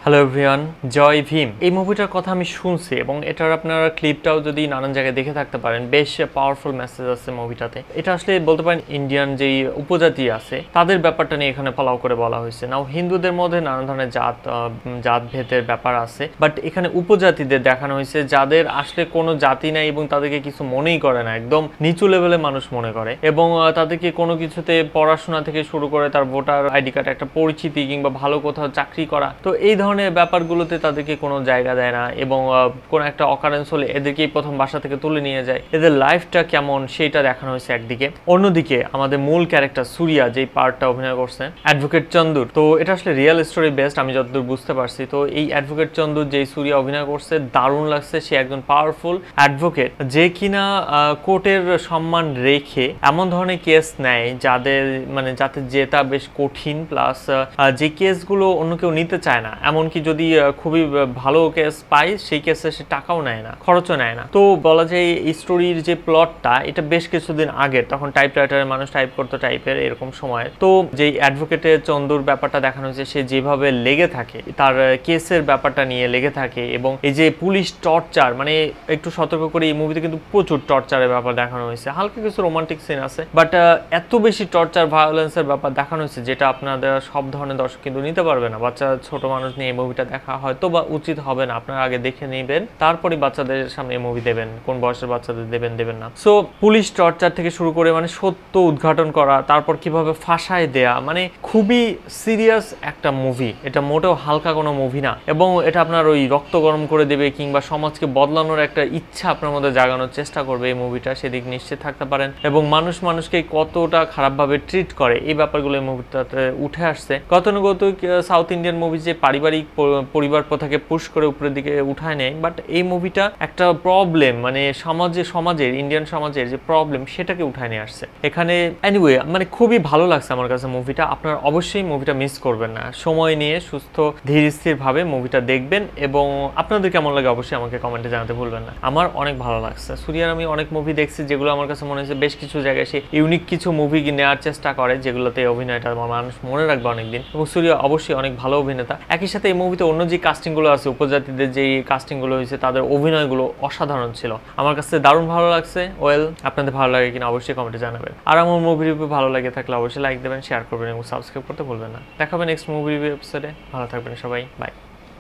Hello everyone, জয় ভীম। এই মুভিটার কথা আমি শুনছি এবং এটার আপনারা ক্লিপটাও যদি নানান জায়গায় দেখে থাকতে পারেন, বেশ পাওয়ারফুল মেসেজ আছে মুভিটাতে। এটা আসলে বলতে পারেন ইন্ডিয়ান যেই উপজাতি আছে তাদের ব্যাপারটা নিয়ে এখানে ফলাও করে বলা হয়েছে। নাও হিন্দুদের মধ্যে নানান ধরনের জাত ভেদের ব্যাপার আছে, বাট এখানে উপজাতিদের দেখানো হয়েছে যাদের আসলে কোনো জাতি নাই এবং তাদেরকে কিছু মনেই করে না, একদম নিচু লেভেলে মানুষ মনে করে এবং তাদেরকে কোনো কিছুতে পড়াশোনা থেকে শুরু করে তার ভোটার আইডি কার্ড, একটা পরিচিতি কিংবা ভালো কোথাও চাকরি করা, তো এই ধরনের ব্যাপারগুলোতে তাদেরকে কোনো জায়গা দেয় না এবং কোনো একটা অকারেন্স হলে এদেরকেই প্রথম বাসা থেকে তুলে নিয়ে যায়। এদের লাইফটা কেমন সেটা দেখানো হয়েছে একদিকে। অন্যদিকে আমাদের মূল ক্যারেক্টার সূর্যা যেই পার্টটা অভিনয় করছে, অ্যাডভোকেট চন্দুর, তো এটা আসলে রিয়েল স্টোরি বেস্ট আমি যতদূর বুঝতে পারছি। তো এই অ্যাডভোকেট চন্দুর যেই সূর্যা অভিনয় করছে দারুণ লাগছে। সে একজন পাওয়ারফুল অ্যাডভোকেট যে কিনা কোর্টের সম্মান রেখে এমন ধরনের কেস নেয় যাতে জেতা বেশ কঠিন, প্লাস যে কেসগুলো অন্য কেউ নিতে চায় না, এমনকি যদি খুবই ভালো কেস পায় সেই কেসে সে টাকাও নেয় না, খরচও নেয় না। তো বলা যায় এই স্টোরির যে প্লটটা এটা বেশ কিছুদিন আগের, তখন টাইপরাইটারে মানুষ টাইপ করতো টাইপের এরকম সময়। তো যেই অ্যাডভোকেটের চন্দুর ব্যাপারটা দেখানো হয়েছে, সে যেভাবে লেগে থাকে তার কেসের ব্যাপারটা নিয়ে লেগে থাকে এবং এই যে পুলিশ টর্চার, মানে একটু সতর্ক করে এই মুভিতে কিন্তু প্রচুর টর্চারের ব্যাপার দেখানো হয়েছে। হালকা কিছু রোমান্টিক সিন আছে, বাট এত বেশি টর্চার ভায়োলেন্সের ব্যাপার দেখানো হয়েছে যেটা আপনাদের সব ধরনের দর্শক কিন্তু নিতে পারবে না। বাচ্চা ছোট মানুষ নিয়ে এই মুভিটা দেখা হয়তো বা উচিত হবে না, আপনারা আগে দেখে নেবেন তারপরে বাচ্চাদের সামনে এই মুভি দেবেন, কোন বয়সের বাচ্চাদের দেবেন না। সো পুলিশ টর্চার থেকে শুরু করে মানে সত্য উদ্ঘাটন করা, তারপর কিভাবে ফাঁসায় দেয়া, মানে খুবই সিরিয়াস একটা মুভি। এটা মোটেও হালকা কোনো মুভি না এবং এটা আপনার ওই রক্ত গরম করে দেবে কিংবা সমাজকে বদলানোর একটা ইচ্ছা আপনার মধ্যে জাগানোর চেষ্টা করবে এই মুভিটা, সেদিক নিশ্চিত থাকতে পারেন। এবং মানুষকে কতটা খারাপভাবে ট্রিট করে এই ব্যাপারগুলো এই মুভিটাতে উঠে আসছে। গতানুগতিক সাউথ ইন্ডিয়ান মুভি যে পারিবারিক পরিবার প্রথাকে পুশ করে উপরের দিকে উঠায় নেয়, বাট এই মুভিটা একটা প্রবলেম, মানে সমাজের ইন্ডিয়ান সমাজের যে প্রবলেম সেটাকে উঠায় নিয়ে আসছে এখানে। এনিওয়ে, মানে খুবই ভালো লাগছে আমার কাছে মুভিটা। আপনারা অবশ্যই মুভিটা মিস করবেন না, সময় নিয়ে সুস্থ ধীর স্থির ভাবে মুভিটা দেখবেন এবং আপনাদের কেমন লাগে অবশ্যই আমাকে কমেন্টে জানাতে ভুলবেন না। আমার অনেক ভালো লাগছে। সূর্যার আমি অনেক মুভি দেখছি যেগুলো আমার কাছে মনে হয়েছে বেশ কিছু জায়গায় সে ইউনিক কিছু মুভি নেওয়ার চেষ্টা করে যেগুলোতে অভিনয়টা মানুষ মনে রাখবে অনেকদিন, এবং সূর্য অবশ্যই অনেক ভালো অভিনেতা। একই সাথে এই মুভিতে অন্য যে কাস্টিংগুলো আছে, উপজাতিদের যে কাস্টিংগুলো হয়েছে তাদের অভিনয়গুলো অসাধারণ ছিল, আমার কাছে দারুণ ভালো লাগছে। ওয়েল, আপনাদের ভালো লাগে কিনা অবশ্যই কমেন্টে জানাবেন। আর আমার মুভি রিভিউ ভালো লাগে থাকলে অবশ্যই লাইক দেবেন, শেয়ার করবেন এবং সাবস্ক্রাইব করতে ভুলবেন না। দেখা হবে নেক্সট মুভি রিভিউ এপিসোডে। ভালো থাকবেন সবাই, বাই।